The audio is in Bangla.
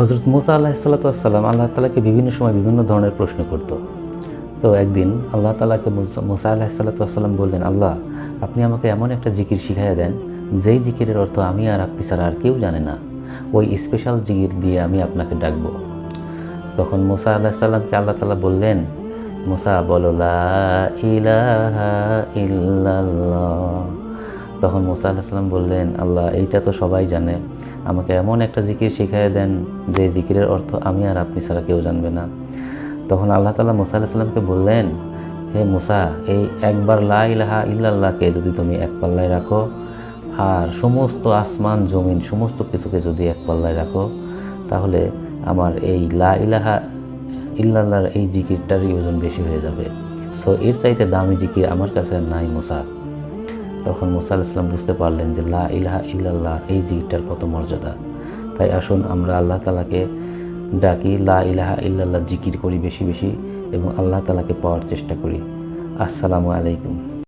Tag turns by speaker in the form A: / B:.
A: হজরত মুসা আলাইহিসসালাম আল্লাহ তাআলাকে বিভিন্ন সময় বিভিন্ন ধরনের প্রশ্ন করত। তো একদিন আল্লাহ তাআলাকে মুসা আলাইহিসসালাম বললেন, আল্লাহ, আপনি আমাকে এমন একটা জিকির শিখাইয়া দেন যেই জিকিরের অর্থ আমি আর আপনি ছাড়া আর কেউ জানে না। ওই স্পেশাল জিকির দিয়ে আমি আপনাকে ডাকবো। তখন মুসা আলাইহিসসালামকে আল্লাহ তাআলা বললেন, মুসা বলো লা ইলাহা ইল্লাল্লাহ। তখন মুসা আলাইহিসসালাম বললেন, আল্লাহ, এইটা তো সবাই জানে, আমাকে এমন একটা জিকির শিখাইয়া দেন যে জিকিরের অর্থ আমি আর আপনি ছাড়া কেউ জানবে না। তখন আল্লাহ তাআলা মুসা আলাইহিসসালামকে বললেন, হে মুসা, এই একবার লা ইলাহা ইল্লাল্লাহকে যদি তুমি এক পাল্লায় রাখো আর সমস্ত আসমান জমিন সমস্ত কিছুকে যদি এক পাল্লায় রাখো, তাহলে আমার এই লা ইলাহা ইল্লাল্লাহর এই জিকিরটারই ওজন বেশি হয়ে যাবে। সো এর চাইতে দামি জিকির আমার কাছে নাই মুসা। তখন মুসা আলাইহিস সালাম বুঝতে পারলেন যে লা ইলাহা ইল্লাল্লাহ এই জিকিরটার কত মর্যাদা। তাই আসুন আমরা আল্লাহ তাআলাকে ডাকি, লা ইলাহা ইল্লাল্লাহ জিকির করি বেশি বেশি এবং আল্লাহ তাআলাকে পাওয়ার চেষ্টা করি। আসসালামু আলাইকুম।